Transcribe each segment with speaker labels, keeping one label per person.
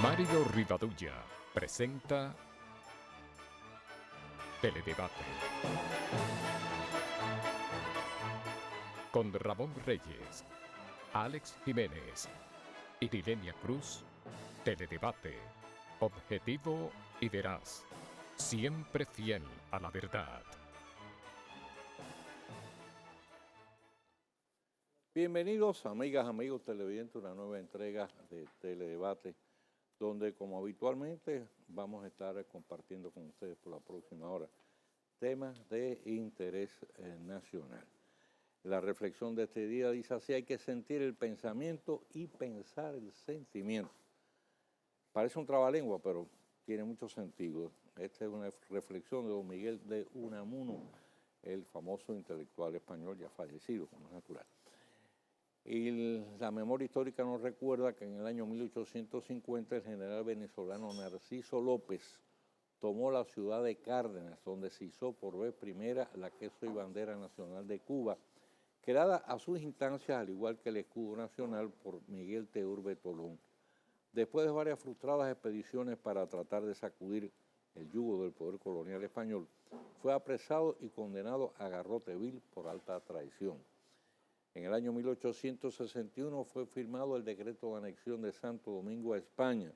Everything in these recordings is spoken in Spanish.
Speaker 1: Mario Rivadulla presenta Teledebate con Ramón Reyes, Alex Jiménez y Dilenia Cruz. Teledebate, objetivo y veraz, siempre fiel a la verdad.
Speaker 2: Bienvenidos, amigas, amigos televidentes, a una nueva entrega de Teledebate, donde como habitualmente vamos a estar compartiendo con ustedes por la próxima hora temas de interés nacional. La reflexión de este día dice así: hay que sentir el pensamiento y pensar el sentimiento. Parece un trabalengua, pero tiene mucho sentido. Esta es una reflexión de don Miguel de Unamuno, el famoso intelectual español ya fallecido, como es natural. Y la memoria histórica nos recuerda que en el año 1850 el general venezolano Narciso López tomó la ciudad de Cárdenas, donde se izó por vez primera la queso y bandera nacional de Cuba, creada a sus instancias, al igual que el escudo nacional, por Miguel Teurbe Tolón. Después de varias frustradas expediciones para tratar de sacudir el yugo del poder colonial español, fue apresado y condenado a garrote vil por alta traición. En el año 1861 fue firmado el decreto de anexión de Santo Domingo a España,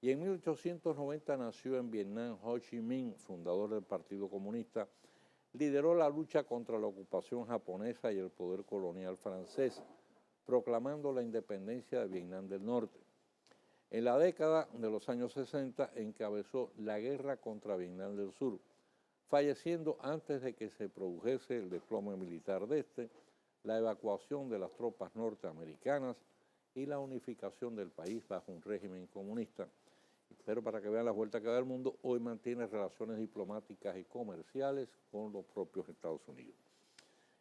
Speaker 2: y en 1890 nació en Vietnam Ho Chi Minh, fundador del Partido Comunista. Lideró la lucha contra la ocupación japonesa y el poder colonial francés, proclamando la independencia de Vietnam del Norte. En la década de los años 60 encabezó la guerra contra Vietnam del Sur, falleciendo antes de que se produjese el desplome militar de este, la evacuación de las tropas norteamericanas y la unificación del país bajo un régimen comunista. Pero para que vean la vuelta que da el mundo, hoy mantiene relaciones diplomáticas y comerciales con los propios Estados Unidos.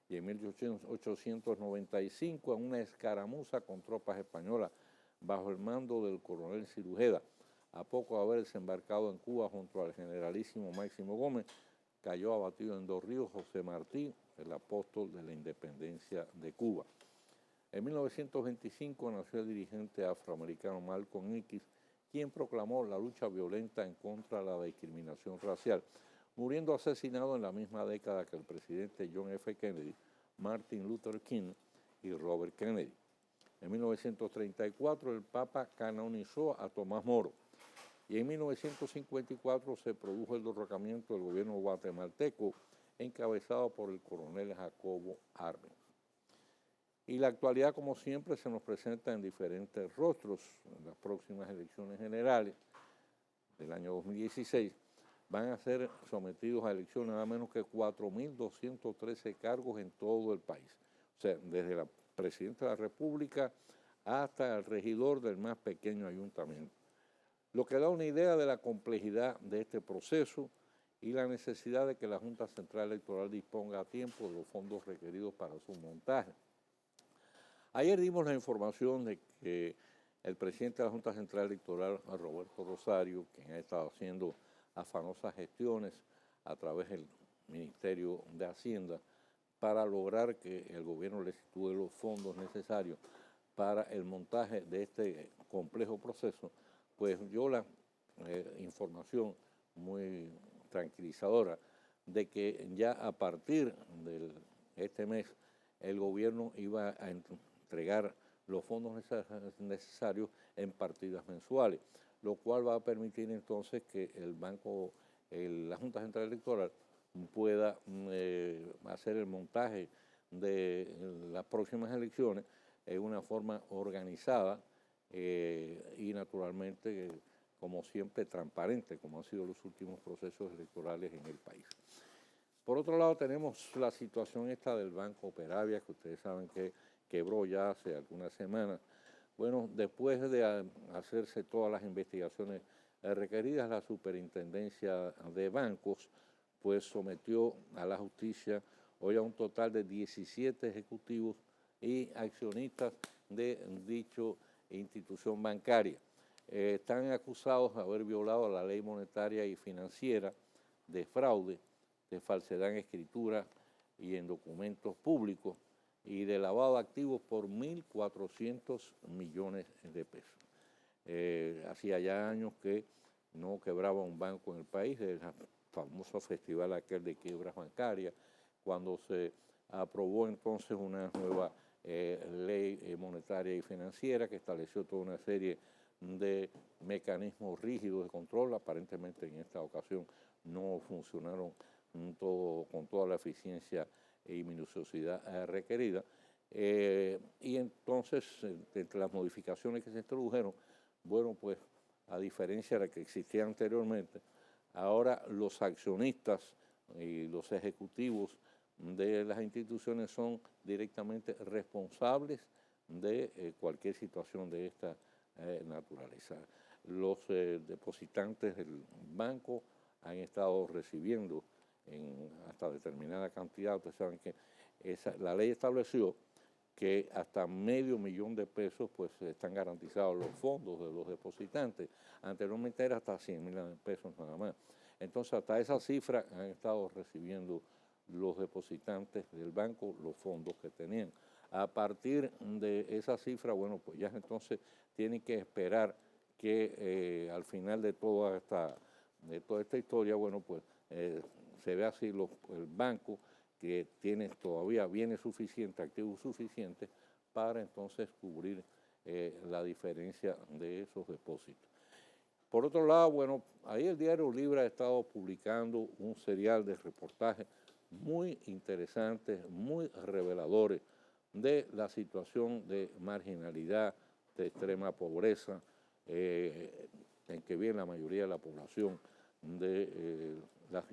Speaker 2: Y en 1895, en una escaramuza con tropas españolas bajo el mando del coronel Cirujeda, a poco de haber desembarcado en Cuba junto al generalísimo Máximo Gómez, cayó abatido en Dos Ríos José Martí, el apóstol de la independencia de Cuba. En 1925 nació el dirigente afroamericano Malcolm X, quien proclamó la lucha violenta en contra de la discriminación racial, muriendo asesinado en la misma década que el presidente John F. Kennedy, Martin Luther King y Robert Kennedy. En 1934 el Papa canonizó a Tomás Moro, y en 1954 se produjo el derrocamiento del gobierno guatemalteco, encabezado por el coronel Jacobo Arbenz. Y la actualidad, como siempre, se nos presenta en diferentes rostros. En las próximas elecciones generales del año 2016 van a ser sometidos a elecciones nada menos que 4.213 cargos en todo el país. O sea, desde la presidenta de la República hasta el regidor del más pequeño ayuntamiento. Lo que da una idea de la complejidad de este proceso y la necesidad de que la Junta Central Electoral disponga a tiempo de los fondos requeridos para su montaje. Ayer dimos la información de que el presidente de la Junta Central Electoral, Roberto Rosario, quien ha estado haciendo afanosas gestiones a través del Ministerio de Hacienda para lograr que el gobierno le sitúe los fondos necesarios para el montaje de este complejo proceso, pues dio la información muy tranquilizadora de que ya a partir de este mes el gobierno iba a entregar los fondos necesarios en partidas mensuales, lo cual va a permitir entonces que la Junta Central Electoral pueda hacer el montaje de las próximas elecciones en una forma organizada y naturalmente, como siempre, transparente, como han sido los últimos procesos electorales en el país. Por otro lado, tenemos la situación esta del Banco Peravia, que ustedes saben que quebró ya hace algunas semanas. Bueno, después de hacerse todas las investigaciones requeridas, la Superintendencia de Bancos pues sometió a la justicia hoy a un total de 17 ejecutivos y accionistas de dicha institución bancaria. Están acusados de haber violado la ley monetaria y financiera, de fraude, de falsedad en escritura y en documentos públicos y de lavado de activos por 1.400 millones de pesos. Hacía ya años que no quebraba un banco en el país, el famoso festival aquel de quiebras bancarias, cuando se aprobó entonces una nueva ley monetaria y financiera que estableció toda una serie de mecanismos rígidos de control. Aparentemente en esta ocasión no funcionaron con toda la eficiencia y minuciosidad requerida. Y entonces, entre las modificaciones que se introdujeron, bueno, pues a diferencia de la que existía anteriormente, ahora los accionistas y los ejecutivos de las instituciones son directamente responsables de cualquier situación de esta naturaleza. Los depositantes del banco han estado recibiendo hasta determinada cantidad. Ustedes saben que la ley estableció que hasta $500,000 de pesos pues están garantizados los fondos de los depositantes. Anteriormente era hasta $100,000 pesos nada más. Entonces hasta esa cifra han estado recibiendo los depositantes del banco los fondos que tenían. A partir de esa cifra, bueno, pues ya entonces tienen que esperar que al final de toda esta historia, bueno, pues se vea si el banco que tiene todavía bienes suficientes, activos suficientes, para entonces cubrir la diferencia de esos depósitos. Por otro lado, bueno, ahí el Diario Libre ha estado publicando un serial de reportajes muy interesantes, muy reveladores de la situación de marginalidad, de extrema pobreza, en que vive la mayoría de la población de las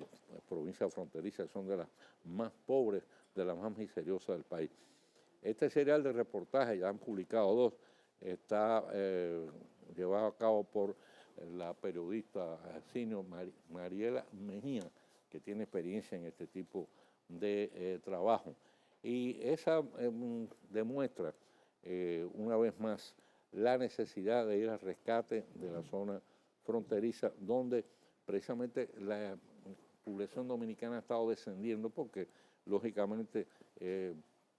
Speaker 2: provincias fronterizas, son de las más pobres, de las más miseriosas del país. Este serial de reportajes, ya han publicado dos, está llevado a cabo por la periodista senior Mariela Mejía, que tiene experiencia en este tipo de trabajo. Y esa demuestra una vez más la necesidad de ir al rescate de la zona fronteriza, donde precisamente la población dominicana ha estado descendiendo porque, lógicamente,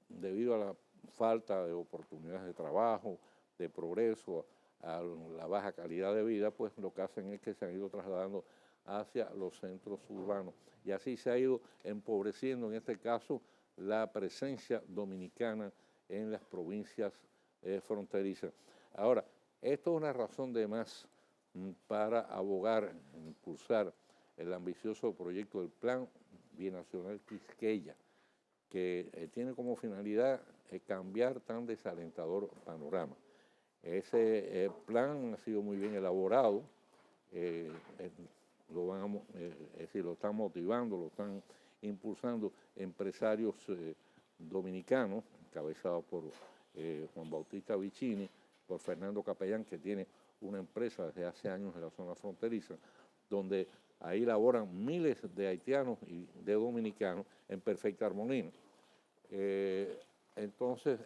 Speaker 2: debido a la falta de oportunidades de trabajo, de progreso, a la baja calidad de vida, pues lo que hacen es que se han ido trasladando hacia los centros urbanos. Y así se ha ido empobreciendo, en este caso, la presencia dominicana en las provincias fronterizas. Ahora, esto es una razón de más para abogar, impulsar el ambicioso proyecto del Plan Binacional Quisqueya, que tiene como finalidad cambiar tan desalentador panorama. Ese plan ha sido muy bien elaborado, lo están motivando, lo están impulsando empresarios dominicanos, encabezados por Juan Bautista Vicini, por Fernando Capellán, que tiene una empresa desde hace años en la zona fronteriza, donde ahí laboran miles de haitianos y de dominicanos en perfecta armonía. Entonces,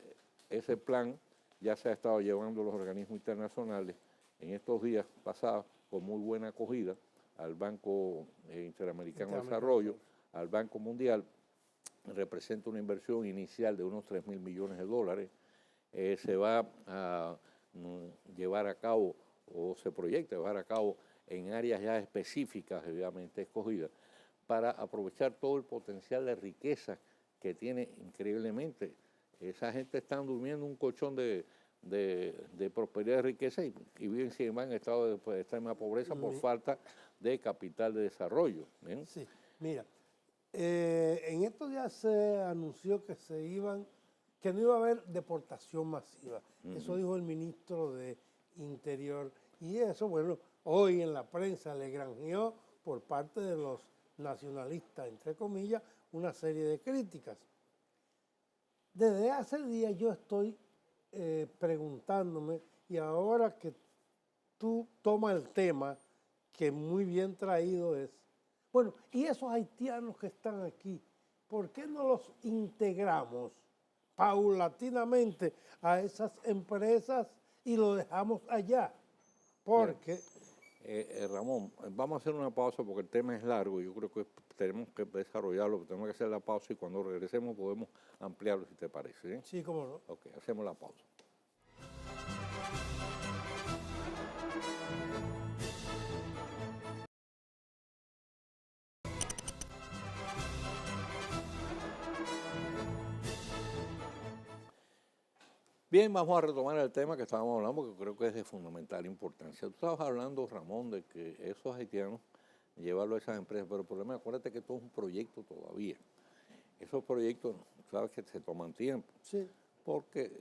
Speaker 2: ese plan ya se ha estado llevando a los organismos internacionales en estos días pasados con muy buena acogida al Banco Interamericano de Desarrollo, al Banco Mundial. Representa una inversión inicial de unos $3,000 millones. Se va a llevar a cabo, o se proyecta llevar a cabo, en áreas ya específicas, debidamente escogidas, para aprovechar todo el potencial de riqueza que tiene increíblemente. Esa gente está durmiendo un colchón de prosperidad y riqueza y viven, sin embargo, en estado de extrema pobreza por falta de capital de desarrollo. ¿Bien?
Speaker 3: Sí, mira, en estos días se anunció que no iba a haber deportación masiva. Eso dijo el ministro de Interior. Y eso, bueno, hoy en la prensa le granjeó por parte de los nacionalistas, entre comillas, una serie de críticas. Desde hace días yo estoy preguntándome, y ahora que tú tomas el tema, que muy bien traído es, bueno, y esos haitianos que están aquí, ¿por qué no los integramos paulatinamente a esas empresas y lo dejamos allá? Porque...
Speaker 2: Ramón, vamos a hacer una pausa porque el tema es largo y yo creo que tenemos que desarrollarlo, tenemos que hacer la pausa y cuando regresemos podemos ampliarlo, si te parece.
Speaker 3: Sí, cómo no.
Speaker 2: Ok, hacemos la pausa. Bien, vamos a retomar el tema que estábamos hablando porque creo que es de fundamental importancia. Tú estabas hablando, Ramón, de que esos haitianos, llevarlo a esas empresas, pero el problema, acuérdate que todo es un proyecto todavía. Esos proyectos, sabes que se toman tiempo,
Speaker 3: Sí.
Speaker 2: porque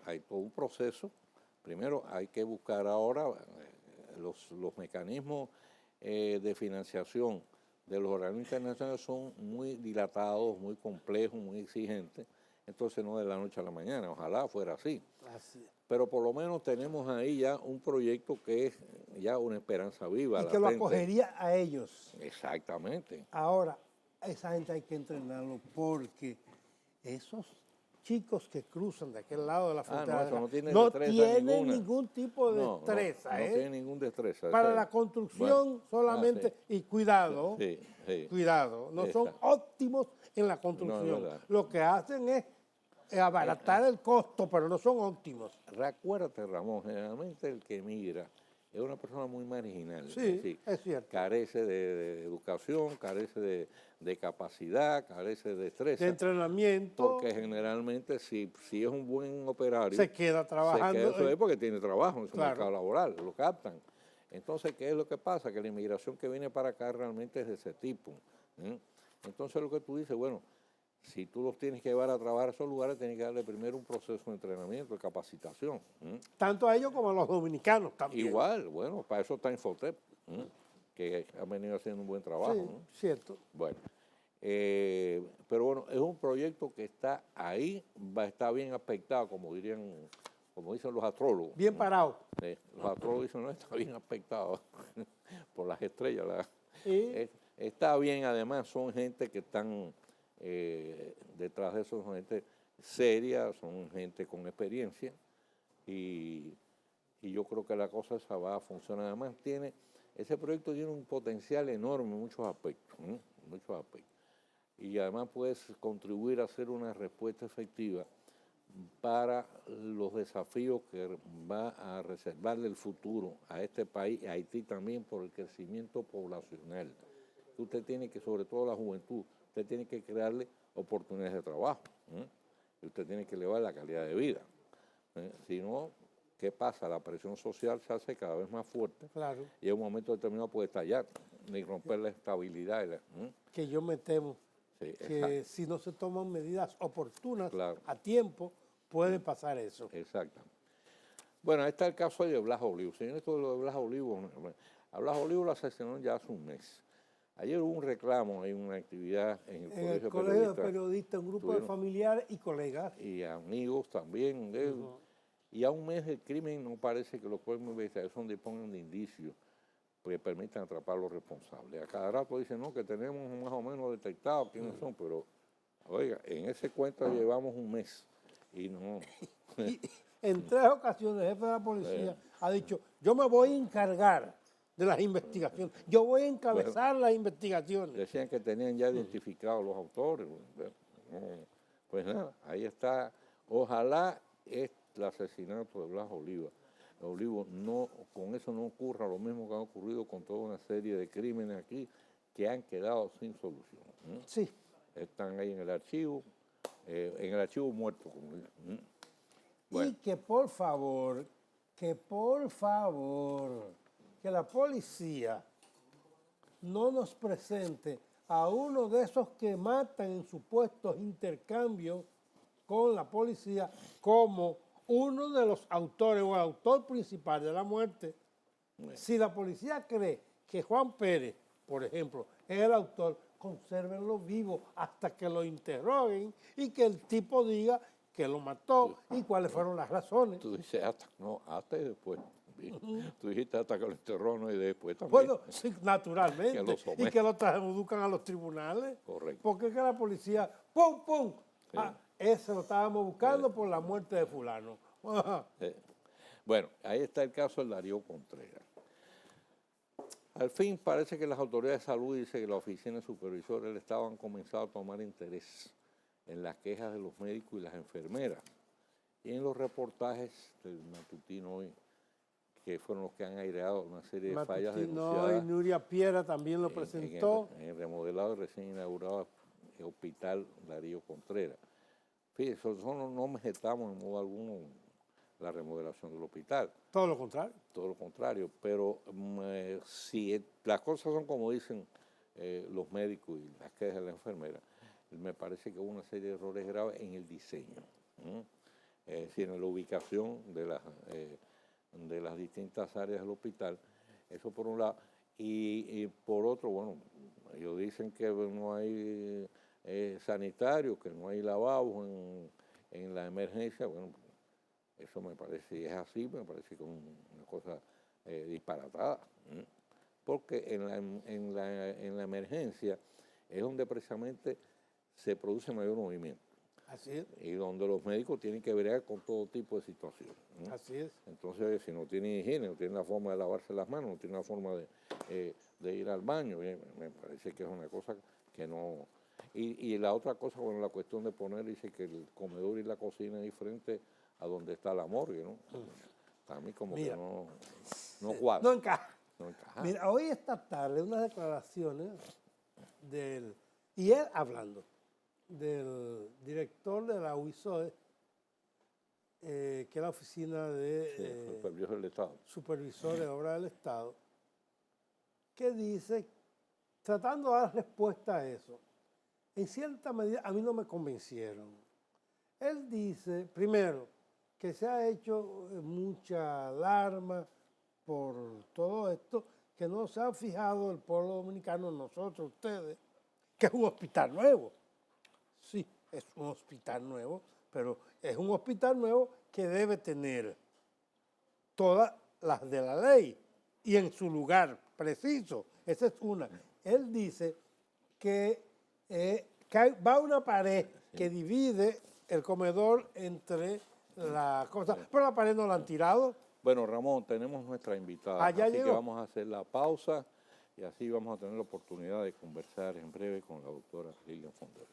Speaker 2: hay todo un proceso. Primero hay que buscar ahora los mecanismos de financiación de los organismos internacionales son muy dilatados, muy complejos, muy exigentes, entonces no de la noche a la mañana, ojalá fuera así.
Speaker 3: Así es.
Speaker 2: Pero por lo menos tenemos ahí ya un proyecto que es ya una esperanza viva.
Speaker 3: Y que lo
Speaker 2: latente.
Speaker 3: acogería a ellos.
Speaker 2: Exactamente.
Speaker 3: Ahora, a esa gente hay que entrenarlo porque esos chicos que cruzan de aquel lado de la frontera
Speaker 2: eso no tiene
Speaker 3: no
Speaker 2: destreza
Speaker 3: tienen
Speaker 2: ninguna.
Speaker 3: ningún tipo de
Speaker 2: No,
Speaker 3: destreza.
Speaker 2: no tiene ningún destreza.
Speaker 3: Para
Speaker 2: Eso
Speaker 3: la
Speaker 2: es-
Speaker 3: construcción
Speaker 2: bueno,
Speaker 3: solamente,
Speaker 2: sí.
Speaker 3: y cuidado,
Speaker 2: Sí, sí.
Speaker 3: cuidado, no son
Speaker 2: Exacto.
Speaker 3: óptimos en la construcción.
Speaker 2: verdad.
Speaker 3: Lo que hacen es abaratar el costo, pero no son óptimos.
Speaker 2: Recuérdate, Ramón, generalmente el que emigra es una persona muy marginal.
Speaker 3: Sí, es cierto.
Speaker 2: Carece de educación, carece de capacidad, carece de destreza.
Speaker 3: De entrenamiento,
Speaker 2: Porque generalmente si es un buen operario,
Speaker 3: se queda trabajando.
Speaker 2: eso es porque tiene trabajo en su
Speaker 3: Claro.
Speaker 2: mercado laboral, lo captan. Entonces, ¿qué es lo que pasa? Que la inmigración que viene para acá realmente es de ese tipo. Entonces, lo que tú dices, bueno, si tú los tienes que llevar a trabajar a esos lugares, tienes que darle primero un proceso de entrenamiento, de capacitación.
Speaker 3: Tanto a ellos como a los dominicanos también.
Speaker 2: Igual, bueno, para eso está Infotep, que ha venido haciendo un buen trabajo.
Speaker 3: Sí,
Speaker 2: ¿no?
Speaker 3: cierto.
Speaker 2: Bueno, pero bueno, es un proyecto que está ahí, está bien aspectado, como dicen los astrólogos.
Speaker 3: Bien parado.
Speaker 2: Los astrólogos dicen, no, está bien aspectado por las estrellas.
Speaker 3: Y
Speaker 2: Está bien, además, son gente que están detrás de eso, son gente seria, son gente con experiencia y yo creo que la cosa esa va a funcionar. Además, ese proyecto tiene un potencial enorme en muchos aspectos, muchos aspectos. Y además puedes contribuir a hacer una respuesta efectiva para los desafíos que va a reservarle el futuro a este país, a Haití también, por el crecimiento poblacional. Usted tiene que, sobre todo la juventud, usted tiene que crearle oportunidades de trabajo. Y usted tiene que elevar la calidad de vida. Si no, ¿qué pasa? La presión social se hace cada vez más fuerte
Speaker 3: claro,
Speaker 2: y en un momento determinado puede estallar, ni romper la estabilidad.
Speaker 3: que yo me temo
Speaker 2: Sí,
Speaker 3: que
Speaker 2: exacto.
Speaker 3: si no se toman medidas oportunas
Speaker 2: Claro.
Speaker 3: a tiempo, puede pasar eso.
Speaker 2: Exacto. Bueno, ahí está el caso de Blas Olivo. Señor, esto de lo de Blas Olivo, a Blas Olivo lo asesinaron ya hace un mes. Ayer hubo un reclamo, hay una actividad en el
Speaker 3: En
Speaker 2: Colegio
Speaker 3: el
Speaker 2: de
Speaker 3: colegio de
Speaker 2: Periodistas
Speaker 3: periodistas, un grupo de
Speaker 2: tuvieron-
Speaker 3: familiares y colegas.
Speaker 2: y amigos también de él. Y a un mes del crimen no parece que los cuerpos de investigación dispongan de indicios que permitan atrapar a los responsables. A cada rato dicen, no, que tenemos más o menos detectados quiénes son, pero, oiga, en ese cuento llevamos un mes y no...
Speaker 3: Y en 3 ocasiones el jefe de la policía ha dicho, yo me voy a encargar de las investigaciones, yo voy a encabezar las investigaciones.
Speaker 2: Decían que tenían ya identificados los autores. Pues nada, ahí está. Ojalá el asesinato de Blas Olivo con eso no ocurra lo mismo que ha ocurrido con toda una serie de crímenes aquí que han quedado sin solución.
Speaker 3: Sí,
Speaker 2: Están ahí en el archivo muerto. Como dicen. Bueno.
Speaker 3: y que por favor, que la policía no nos presente a uno de esos que matan en supuestos intercambios con la policía como uno de los autores o el autor principal de la muerte. Si la policía cree que Juan Pérez, por ejemplo, es el autor, consérvenlo vivo hasta que lo interroguen y que el tipo diga que lo mató y cuáles fueron las razones.
Speaker 2: Tú dices hasta y después. Tú dijiste hasta que lo interrogan y después también.
Speaker 3: Bueno, sí, naturalmente.
Speaker 2: Que lo someten.
Speaker 3: Y que lo traducan a los tribunales.
Speaker 2: Correcto.
Speaker 3: Porque es que la policía, ¡pum, pum!
Speaker 2: Sí.
Speaker 3: Ese lo estábamos buscando por la muerte de fulano.
Speaker 2: Bueno, ahí está el caso del Darío Contreras. Al fin parece que las autoridades de salud dicen que la oficina supervisora del Estado han comenzado a tomar interés en las quejas de los médicos y las enfermeras. Y en los reportajes del matutino hoy, que fueron los que han aireado una serie de fallas
Speaker 3: Matutino
Speaker 2: denunciadas
Speaker 3: y Nuria Piera también lo presentó.
Speaker 2: en el remodelado y recién inaugurado Hospital Darío Contreras. Fíjense, nosotros no metamos en modo alguno la remodelación del hospital.
Speaker 3: Todo lo contrario.
Speaker 2: Todo lo contrario, pero si las cosas son como dicen los médicos y las quejas de la enfermera, me parece que hubo una serie de errores graves en el diseño, es decir, en la ubicación de las distintas áreas del hospital, eso por un lado, y por otro, bueno, ellos dicen que no hay sanitarios, que no hay lavabos en la emergencia, bueno, eso me parece, si es así, me parece que es una cosa disparatada, porque en la emergencia es donde precisamente se produce mayor movimiento.
Speaker 3: Así es.
Speaker 2: Y donde los médicos tienen que bregar con todo tipo de situaciones.
Speaker 3: Así es.
Speaker 2: Entonces, si no tienen higiene, no tienen la forma de lavarse las manos, no tienen la forma de ir al baño, me parece que es una cosa que no... Y la otra cosa, bueno, la cuestión de poner, dice que el comedor y la cocina es diferente a donde está la morgue, ¿no? A mí como
Speaker 3: Mira,
Speaker 2: que no cuadra.
Speaker 3: No encaja.
Speaker 2: No encaja.
Speaker 3: Mira, hoy esta tarde unas declaraciones y él hablando, del director de la UISOE, que es la oficina de
Speaker 2: Supervisor del Estado.
Speaker 3: supervisor de obra del Estado, que dice, tratando de dar respuesta a eso, en cierta medida a mí no me convencieron. Él dice, primero, que se ha hecho mucha alarma por todo esto, que no se ha fijado el pueblo dominicano, nosotros, ustedes, que es un hospital nuevo. Sí, es un hospital nuevo, pero es un hospital nuevo que debe tener todas las de la ley y en su lugar preciso. Esa es una. Él dice que va una pared que divide el comedor entre la cosa, pero la pared no la han tirado.
Speaker 2: Bueno, Ramón, tenemos nuestra invitada,
Speaker 3: Ya
Speaker 2: así
Speaker 3: llegó.
Speaker 2: que vamos a hacer la pausa y así vamos a tener la oportunidad de conversar en breve con la doctora Lilian Fonder.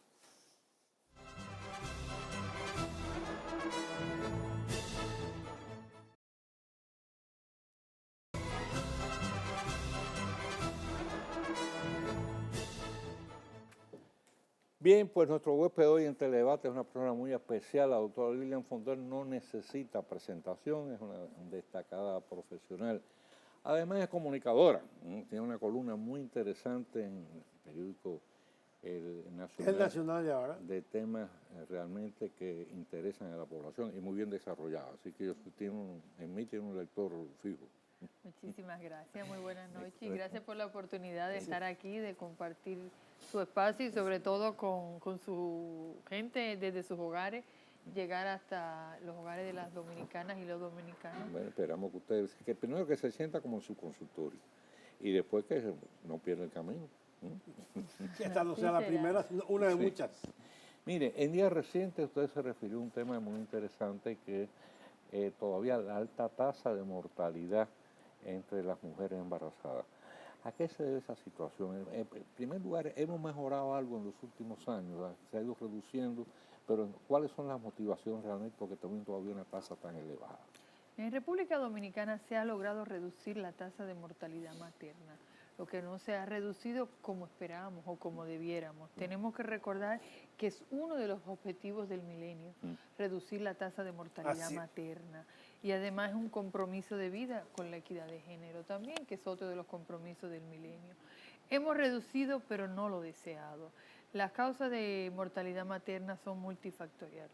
Speaker 2: Bien, pues nuestro huésped hoy en Teledebate es una persona muy especial. La doctora Lilian Fonder no necesita presentación, es una destacada profesional. Además es comunicadora, tiene una columna muy interesante en el periódico El
Speaker 3: Nacional de ahora.
Speaker 2: de temas realmente que interesan a la población y muy bien desarrollada. Así que en mí tiene un lector fijo.
Speaker 4: Muchísimas gracias, muy buenas noches y gracias por la oportunidad de estar aquí, de compartir su espacio y sobre todo con su gente desde sus hogares, llegar hasta los hogares de las dominicanas y los dominicanos.
Speaker 2: Bueno, esperamos que ustedes, que primero que se sienta como en su consultorio y después que no pierda el camino.
Speaker 3: Que esta no
Speaker 4: Así
Speaker 3: sea la
Speaker 4: será.
Speaker 3: primera, sino una de
Speaker 2: Sí.
Speaker 3: muchas.
Speaker 2: Mire, en días recientes usted se refirió a un tema muy interesante que es todavía la alta tasa de mortalidad entre las mujeres embarazadas. ¿A qué se debe esa situación? En primer lugar, hemos mejorado algo en los últimos años, ¿verdad? Se ha ido reduciendo, pero ¿cuáles son las motivaciones realmente? Porque tenemos todavía una tasa tan elevada.
Speaker 4: En República Dominicana se ha logrado reducir la tasa de mortalidad materna, lo que no se ha reducido como esperábamos o como debiéramos. Tenemos que recordar que es uno de los objetivos del milenio, reducir la tasa de mortalidad
Speaker 3: Así.
Speaker 4: materna. Y además es un compromiso de vida con la equidad de género también, que es otro de los compromisos del milenio. Hemos reducido, pero no lo deseado. Las causas de mortalidad materna son multifactoriales.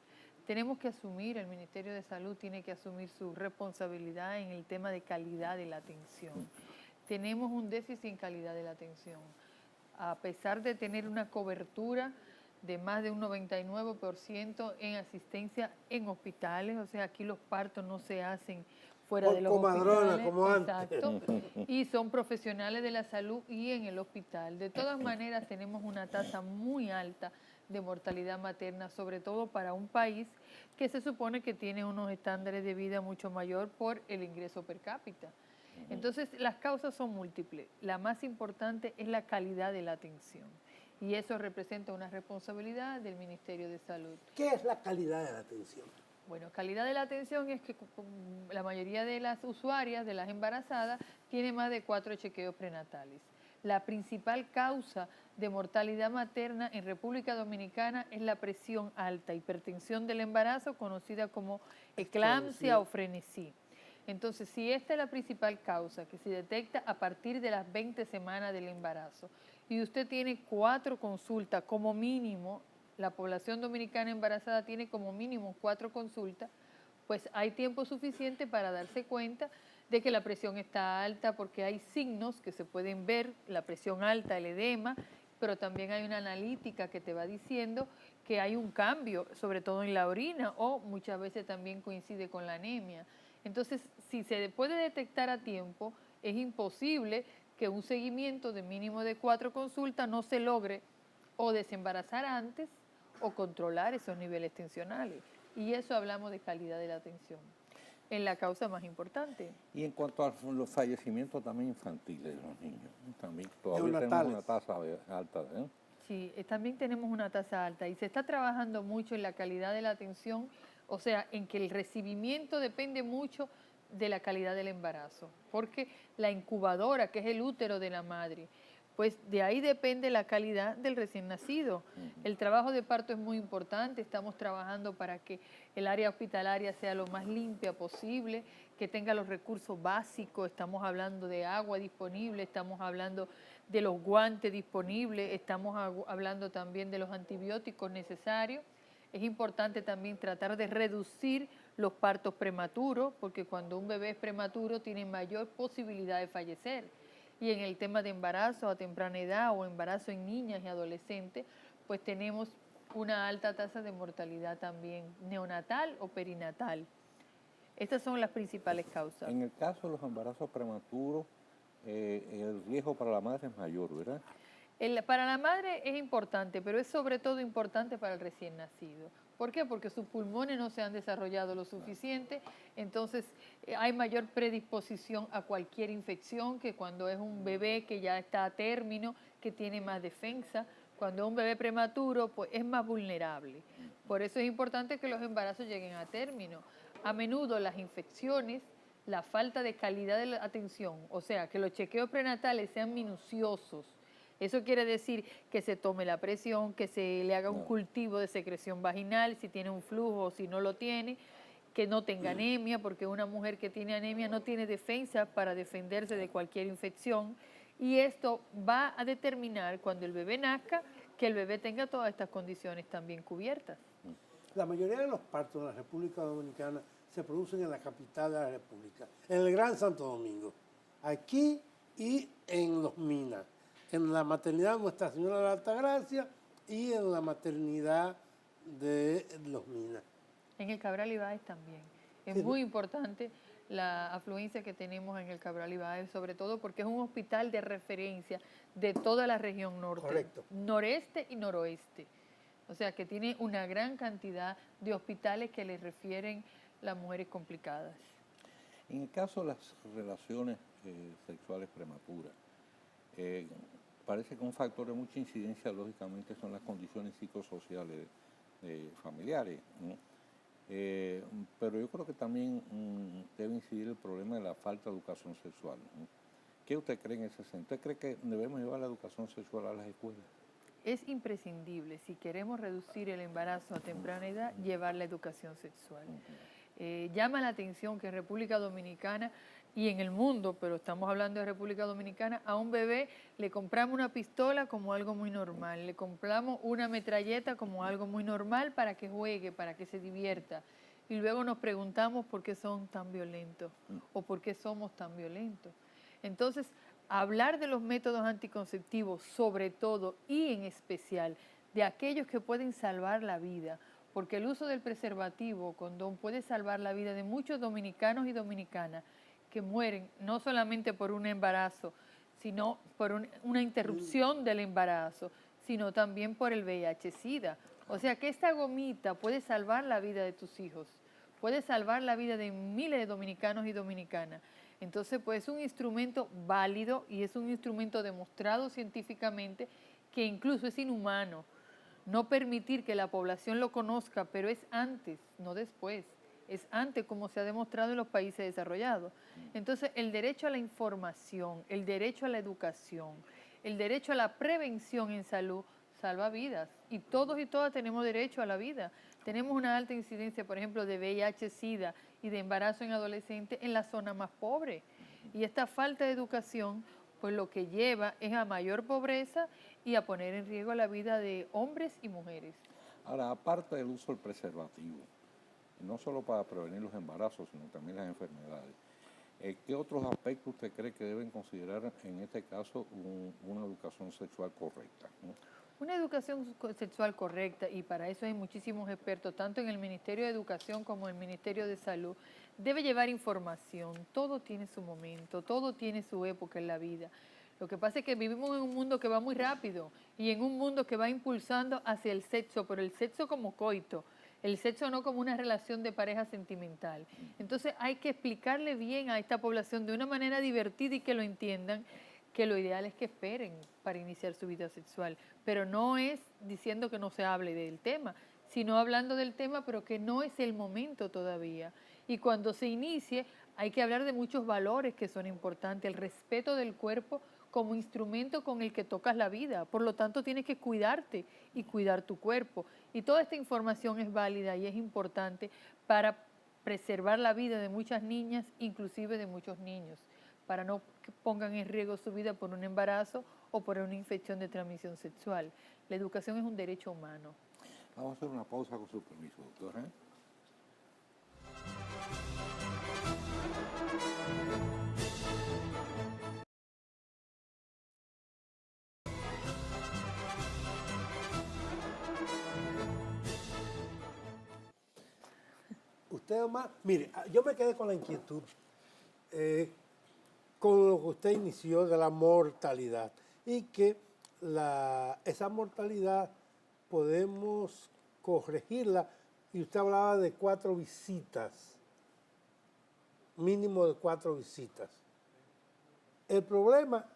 Speaker 4: Tenemos que asumir, el Ministerio de Salud tiene que asumir su responsabilidad en el tema de calidad de la atención. Tenemos un déficit en calidad de la atención. A pesar de tener una cobertura de más de un 99% en asistencia en hospitales, o sea, aquí los partos no se hacen fuera
Speaker 3: Por
Speaker 4: de los
Speaker 3: comadrona,
Speaker 4: hospitales.
Speaker 3: como antes.
Speaker 4: Exacto. Y son profesionales de la salud y en el hospital. De todas maneras, tenemos una tasa muy alta de mortalidad materna, sobre todo para un país que se supone que tiene unos estándares de vida mucho mayor por el ingreso per cápita. Entonces, las causas son múltiples. La más importante es la calidad de la atención. Y eso representa una responsabilidad del Ministerio de Salud.
Speaker 3: ¿Qué es la calidad de la atención?
Speaker 4: Bueno, calidad de la atención es que la mayoría de las usuarias, de las embarazadas, tiene más de 4 chequeos prenatales. La principal causa de mortalidad materna en República Dominicana es la presión alta, hipertensión del embarazo, conocida como eclampsia o frenesí. Entonces, si esta es la principal causa que se detecta a partir de las 20 semanas del embarazo y usted tiene 4 consultas como mínimo, la población dominicana embarazada tiene como mínimo 4 consultas, pues hay tiempo suficiente para darse cuenta de que la presión está alta, porque hay signos que se pueden ver, la presión alta, el edema, pero también hay una analítica que te va diciendo que hay un cambio, sobre todo en la orina, o muchas veces también coincide con la anemia. Entonces, si se puede detectar a tiempo, es imposible que un seguimiento de mínimo de 4 consultas no se logre o desembarazar antes o controlar esos niveles tensionales. Y eso hablamos de calidad de la atención, en la causa más importante.
Speaker 2: Y en cuanto a los fallecimientos también infantiles de los niños, también todavía tenemos
Speaker 3: Neonatales.
Speaker 2: una tasa alta, ¿eh?
Speaker 4: Sí, también tenemos una tasa alta y se está trabajando mucho en la calidad de la atención, o sea, en que el recibimiento depende mucho de la calidad del embarazo, porque la incubadora, que es el útero de la madre, pues de ahí depende la calidad del recién nacido. El trabajo de parto es muy importante, estamos trabajando para que el área hospitalaria sea lo más limpia posible, que tenga los recursos básicos, estamos hablando de agua disponible, estamos hablando de los guantes disponibles, estamos hablando también de los antibióticos necesarios. Es importante también tratar de reducir los partos prematuros, porque cuando un bebé es prematuro tiene mayor posibilidad de fallecer. Y en el tema de embarazo a temprana edad o embarazo en niñas y adolescentes, pues tenemos una alta tasa de mortalidad también neonatal o perinatal. Estas son las principales causas.
Speaker 2: En el caso de los embarazos prematuros, el riesgo para la madre es mayor, ¿verdad?
Speaker 4: Para la madre es importante, pero es sobre todo importante para el recién nacido. ¿Por qué? Porque sus pulmones no se han desarrollado lo suficiente, entonces hay mayor predisposición a cualquier infección que cuando es un bebé que ya está a término, que tiene más defensa. Cuando es un bebé prematuro, pues es más vulnerable. Por eso es importante que los embarazos lleguen a término. A menudo las infecciones, la falta de calidad de la atención, o sea, que los chequeos prenatales sean minuciosos. Eso quiere decir que se tome la presión, que se le haga un cultivo de secreción vaginal, si tiene un flujo o si no lo tiene, que no tenga anemia, porque una mujer que tiene anemia no tiene defensa para defenderse de cualquier infección. Y esto va a determinar cuando el bebé nazca que el bebé tenga todas estas condiciones también cubiertas.
Speaker 3: La mayoría de los partos en la República Dominicana se producen en la capital de la República, en el Gran Santo Domingo, aquí y en Los Minas, en la maternidad Nuestra Señora de la Altagracia y en la maternidad de Los Minas.
Speaker 4: En el Cabral Ibáez también. Es
Speaker 3: Sí,
Speaker 4: muy importante la afluencia que tenemos en el Cabral Ibáez, sobre todo porque es un hospital de referencia de toda la región norte,
Speaker 3: correcto,
Speaker 4: noreste y noroeste. O sea que tiene una gran cantidad de hospitales que les refieren las mujeres complicadas.
Speaker 2: En el caso de las relaciones sexuales prematuras, parece que un factor de mucha incidencia, lógicamente, son las condiciones psicosociales familiares, ¿no? Pero yo creo que también debe incidir el problema de la falta de educación sexual, ¿no? ¿Qué usted cree en ese sentido? ¿Usted cree que debemos llevar la educación sexual a las escuelas?
Speaker 4: Es imprescindible, si queremos reducir el embarazo a temprana edad, llevar la educación sexual. Llama la atención que en República Dominicana y en el mundo, pero estamos hablando de República Dominicana, a un bebé le compramos una pistola como algo muy normal, le compramos una metralleta como algo muy normal para que juegue, para que se divierta. Y luego nos preguntamos por qué son tan violentos o por qué somos tan violentos. Entonces, hablar de los métodos anticonceptivos, sobre todo y en especial, de aquellos que pueden salvar la vida, porque el uso del preservativo, condón, puede salvar la vida de muchos dominicanos y dominicanas que mueren no solamente por un embarazo, sino por una interrupción del embarazo, sino también por el VIH-Sida. O sea que esta gomita puede salvar la vida de tus hijos, puede salvar la vida de miles de dominicanos y dominicanas. Entonces, pues es un instrumento válido y es un instrumento demostrado científicamente que incluso es inhumano no permitir que la población lo conozca, pero es antes, no después. Es antes, como se ha demostrado en los países desarrollados. Entonces, el derecho a la información, el derecho a la educación, el derecho a la prevención en salud salva vidas. Y todos y todas tenemos derecho a la vida. Tenemos una alta incidencia, por ejemplo, de VIH, SIDA y de embarazo en adolescentes en la zona más pobre. Y esta falta de educación, pues lo que lleva es a mayor pobreza y a poner en riesgo la vida de hombres y mujeres.
Speaker 2: Ahora, aparte del uso del preservativo, no solo para prevenir los embarazos, sino también las enfermedades, ¿qué otros aspectos usted cree que deben considerar en este caso una educación sexual correcta, ¿no?
Speaker 4: Una educación sexual correcta, y para eso hay muchísimos expertos, tanto en el Ministerio de Educación como en el Ministerio de Salud, debe llevar información. Todo tiene su momento, todo tiene su época en la vida. Lo que pasa es que vivimos en un mundo que va muy rápido y en un mundo que va impulsando hacia el sexo, pero el sexo como coito, el sexo no como una relación de pareja sentimental. Entonces hay que explicarle bien a esta población de una manera divertida y que lo entiendan, que lo ideal es que esperen para iniciar su vida sexual, pero no es diciendo que no se hable del tema, sino hablando del tema, pero que no es el momento todavía. Y cuando se inicie, hay que hablar de muchos valores que son importantes, el respeto del cuerpo como instrumento con el que tocas la vida, por lo tanto tienes que cuidarte y cuidar tu cuerpo. Y toda esta información es válida y es importante para preservar la vida de muchas niñas, inclusive de muchos niños, para no que pongan en riesgo su vida por un embarazo o por una infección de transmisión sexual. La educación es un derecho humano.
Speaker 2: Vamos a hacer una pausa con su permiso, doctora.
Speaker 3: Usted, Omar, mire, yo me quedé con la inquietud, con lo que usted inició de la mortalidad y que esa mortalidad podemos corregirla, y usted hablaba de 4 visitas, mínimo de 4 visitas. El problema,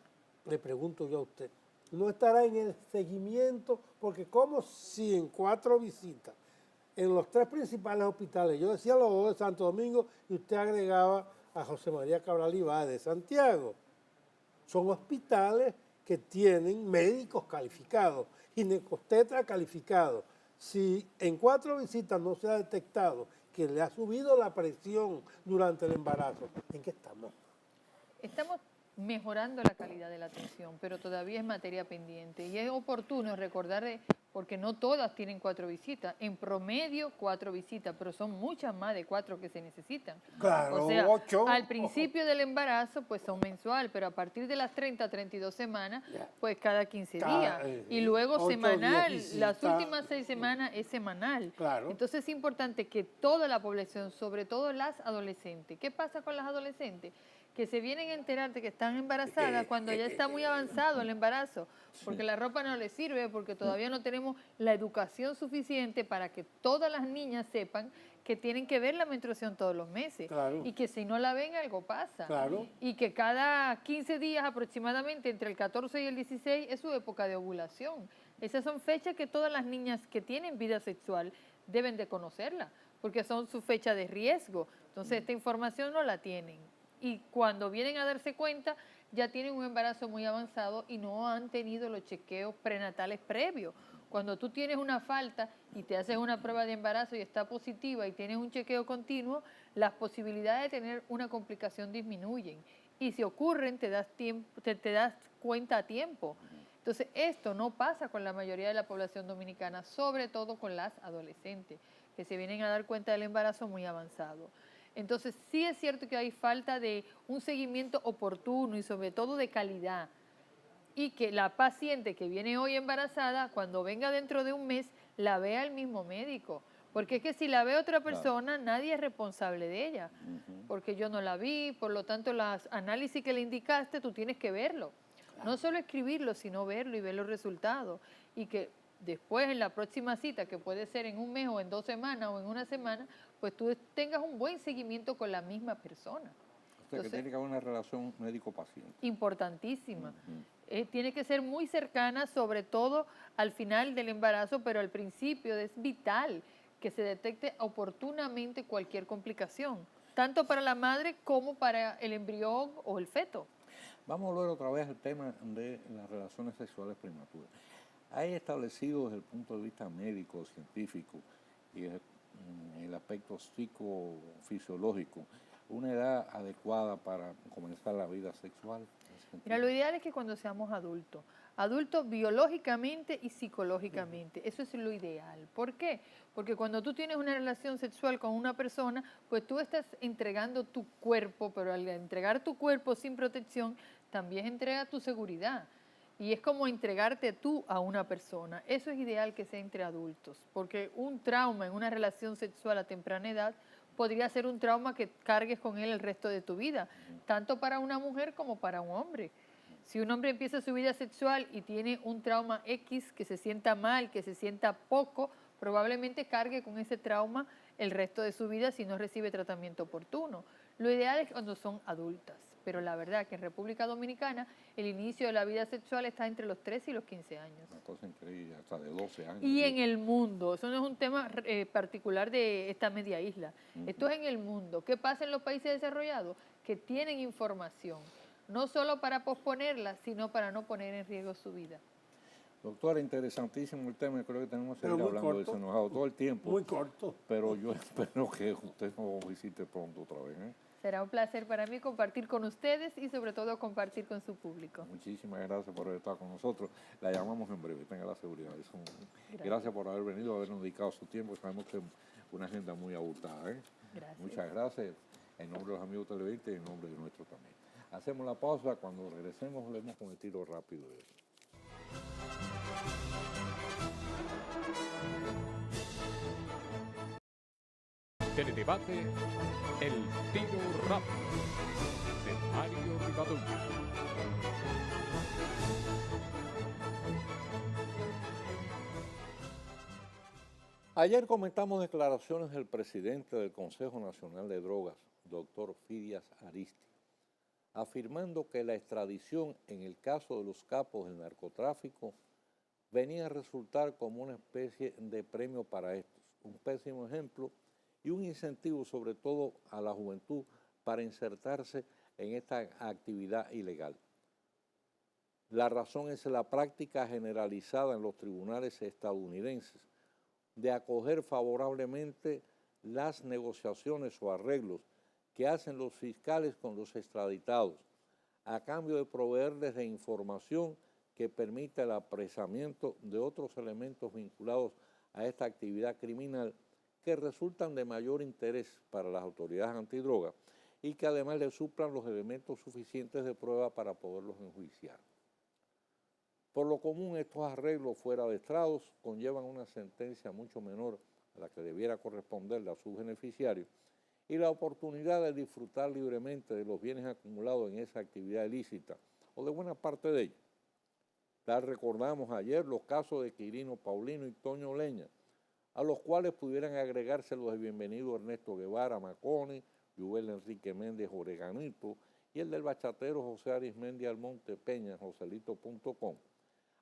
Speaker 3: le pregunto yo a usted, no estará en el seguimiento, porque como si en 4 visitas, en los 3 principales hospitales, yo decía los 2 de Santo Domingo y usted agregaba a José María Cabral Ibáez de Santiago, son hospitales que tienen médicos calificados, ginecobstetras calificados. Si en 4 visitas no se ha detectado que le ha subido la presión durante el embarazo, ¿en qué estamos?
Speaker 4: Estamos mejorando la calidad de la atención, pero todavía es materia pendiente y es oportuno recordar, porque no todas tienen 4 visitas, en promedio 4 visitas, pero son muchas más de 4 que se necesitan.
Speaker 3: Claro,
Speaker 4: o sea,
Speaker 3: 8.
Speaker 4: al principio del embarazo pues son mensual, pero a partir de las 30 a 32 semanas pues cada 15 días y luego
Speaker 3: 8
Speaker 4: semanal,
Speaker 3: días
Speaker 4: las últimas 6 semanas es semanal.
Speaker 3: Claro.
Speaker 4: Entonces es importante que toda la población, sobre todo las adolescentes, ¿qué pasa con las adolescentes? Que se vienen a enterar de que están embarazadas cuando ya está muy avanzado el embarazo, porque la ropa no les sirve, porque todavía no tenemos la educación suficiente para que todas las niñas sepan que tienen que ver la menstruación todos los meses,
Speaker 3: Claro.
Speaker 4: y que si no la ven algo pasa,
Speaker 3: Claro.
Speaker 4: y que cada 15 días aproximadamente, entre el 14 y el 16, es su época de ovulación. Esas son fechas que todas las niñas que tienen vida sexual deben de conocerla, porque son su fecha de riesgo. Entonces esta información no la tienen. Y cuando vienen a darse cuenta, ya tienen un embarazo muy avanzado y no han tenido los chequeos prenatales previos. Cuando tú tienes una falta y te haces una prueba de embarazo y está positiva y tienes un chequeo continuo, las posibilidades de tener una complicación disminuyen. Y si ocurren, te das cuenta a tiempo. Entonces, esto no pasa con la mayoría de la población dominicana, sobre todo con las adolescentes, que se vienen a dar cuenta del embarazo muy avanzado. Entonces, sí es cierto que hay falta de un seguimiento oportuno y sobre todo de calidad. Y que la paciente que viene hoy embarazada, cuando venga dentro de un mes, la vea el mismo médico. Porque es que si la ve otra persona, nadie es responsable de ella. Porque yo no la vi, por lo tanto, los análisis que le indicaste, tú tienes que verlo. No solo escribirlo, sino verlo y ver los resultados. Y que después, en la próxima cita, que puede ser en un mes o en 2 semanas o en una semana, pues tú tengas un buen seguimiento con la misma persona.
Speaker 2: O sea, que tiene que haber una relación médico-paciente.
Speaker 4: Importantísima. Tiene que ser muy cercana, sobre todo al final del embarazo, pero al principio es vital que se detecte oportunamente cualquier complicación, tanto para la madre como para el embrión o el feto.
Speaker 2: Vamos a volver otra vez al tema de las relaciones sexuales prematuras. Hay establecido desde el punto de vista médico, científico y desde el aspecto psicofisiológico una edad adecuada para comenzar la vida sexual.
Speaker 4: Mira, lo ideal es que cuando seamos adultos, adultos biológicamente y psicológicamente, eso es lo ideal. ¿Por qué? Porque cuando tú tienes una relación sexual con una persona, pues tú estás entregando tu cuerpo, pero al entregar tu cuerpo sin protección, también entrega tu seguridad. Y es como entregarte tú a una persona. Eso es ideal que sea entre adultos, porque un trauma en una relación sexual a temprana edad podría ser un trauma que cargues con él el resto de tu vida, tanto para una mujer como para un hombre. Si un hombre empieza su vida sexual y tiene un trauma X, que se sienta mal, que se sienta poco, probablemente cargue con ese trauma el resto de su vida si no recibe tratamiento oportuno. Lo ideal es cuando son adultas, pero la verdad que en República Dominicana el inicio de la vida sexual está entre los 13 y los 15 años.
Speaker 2: Una cosa increíble, hasta de 12 años.
Speaker 4: Y en el mundo, eso no es un tema particular de esta media isla, esto es en el mundo. ¿Qué pasa en los países desarrollados? Que tienen información, no solo para posponerla, sino para no poner en riesgo su vida.
Speaker 2: Doctora, interesantísimo el tema, creo que tenemos que seguir hablando de eso, nos ha dado todo el tiempo.
Speaker 3: Muy corto.
Speaker 2: Pero yo espero que usted nos visite pronto otra vez.
Speaker 4: Será un placer para mí compartir con ustedes y sobre todo compartir con su público.
Speaker 2: Muchísimas gracias por haber estado con nosotros. La llamamos en breve, tenga la seguridad. Gracias por haber venido, habernos dedicado su tiempo. Sabemos que es una agenda muy abultada.
Speaker 4: Gracias.
Speaker 2: Muchas gracias en nombre de los amigos televidentes y en nombre de nuestro también. Hacemos la pausa, cuando regresemos leemos con el tiro rápido de eso.
Speaker 1: Teledebate El Tiro Rápido de Mario Rivadavia.
Speaker 2: Ayer comentamos declaraciones del presidente del Consejo Nacional de Drogas, doctor Fidias Aristi, afirmando que la extradición en el caso de los capos del narcotráfico venía a resultar como una especie de premio para estos, un pésimo ejemplo y un incentivo sobre todo a la juventud para insertarse en esta actividad ilegal. La razón es la práctica generalizada en los tribunales estadounidenses de acoger favorablemente las negociaciones o arreglos que hacen los fiscales con los extraditados, a cambio de proveerles de información que permita el apresamiento de otros elementos vinculados a esta actividad criminal que resultan de mayor interés para las autoridades antidrogas y que además le suplan los elementos suficientes de prueba para poderlos enjuiciar. Por lo común, estos arreglos fuera de estrados conllevan una sentencia mucho menor a la que debiera corresponderle a sus beneficiarios y la oportunidad de disfrutar libremente de los bienes acumulados en esa actividad ilícita o de buena parte de ellos. Tal recordamos ayer los casos de Quirino Paulino y Toño Leña, a los cuales pudieran agregarse los de bienvenido Ernesto Guevara Maconi, Yubel Enrique Méndez Oreganito y el del bachatero José Arismendi Almonte Peña, Joselito.com.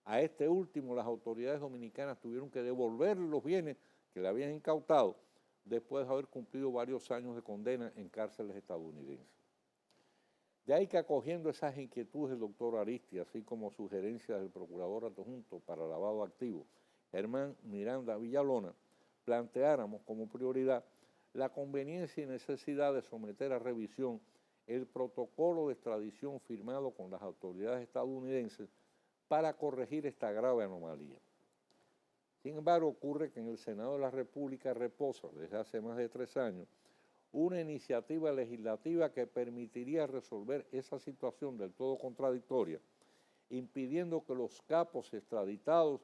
Speaker 2: A este último las autoridades dominicanas tuvieron que devolverle los bienes que le habían incautado después de haber cumplido varios años de condena en cárceles estadounidenses. De ahí que acogiendo esas inquietudes del doctor Aristi, así como sugerencias del procurador adjunto para lavado activo, Germán Miranda Villalona, planteáramos como prioridad la conveniencia y necesidad de someter a revisión el protocolo de extradición firmado con las autoridades estadounidenses para corregir esta grave anomalía. Sin embargo, ocurre que en el Senado de la República reposa desde hace más de 3 años una iniciativa legislativa que permitiría resolver esa situación del todo contradictoria, impidiendo que los capos extraditados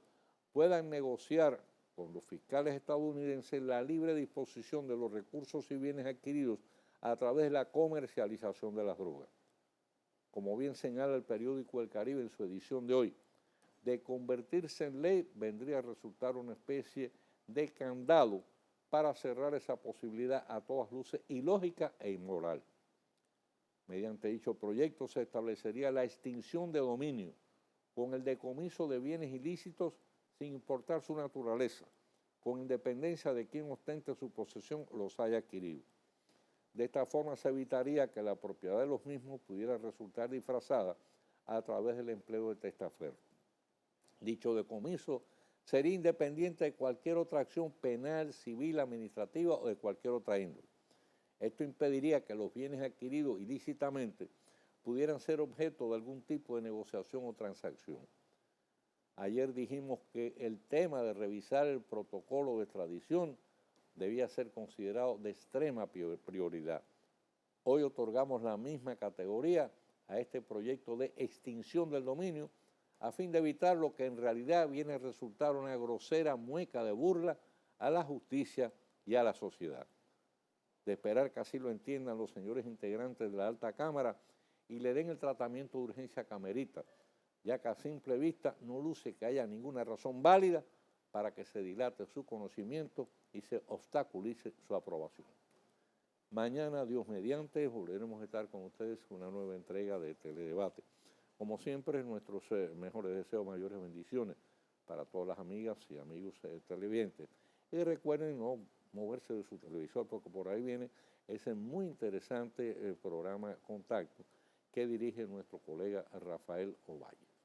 Speaker 2: puedan negociar con los fiscales estadounidenses la libre disposición de los recursos y bienes adquiridos a través de la comercialización de las drogas. Como bien señala el periódico El Caribe en su edición de hoy, de convertirse en ley vendría a resultar una especie de candado para cerrar esa posibilidad a todas luces ilógica e inmoral. Mediante dicho proyecto se establecería la extinción de dominio con el decomiso de bienes ilícitos sin importar su naturaleza, con independencia de quién ostente su posesión los haya adquirido. De esta forma se evitaría que la propiedad de los mismos pudiera resultar disfrazada a través del empleo de testaferro. Dicho decomiso sería independiente de cualquier otra acción penal, civil, administrativa o de cualquier otra índole. Esto impediría que los bienes adquiridos ilícitamente pudieran ser objeto de algún tipo de negociación o transacción. Ayer dijimos que el tema de revisar el protocolo de extradición debía ser considerado de extrema prioridad. Hoy otorgamos la misma categoría a este proyecto de extinción del dominio a fin de evitar lo que en realidad viene a resultar una grosera mueca de burla a la justicia y a la sociedad. De esperar que así lo entiendan los señores integrantes de la Alta Cámara y le den el tratamiento de urgencia camerita, ya que a simple vista no luce que haya ninguna razón válida para que se dilate su conocimiento y se obstaculice su aprobación. Mañana, Dios mediante, volveremos a estar con ustedes con una nueva entrega de Teledebate. Como siempre, nuestros mejores deseos, mayores bendiciones para todas las amigas y amigos televidentes. Y recuerden no moverse de su televisor porque por ahí viene ese muy interesante programa Contacto que dirige nuestro colega Rafael Ovalle.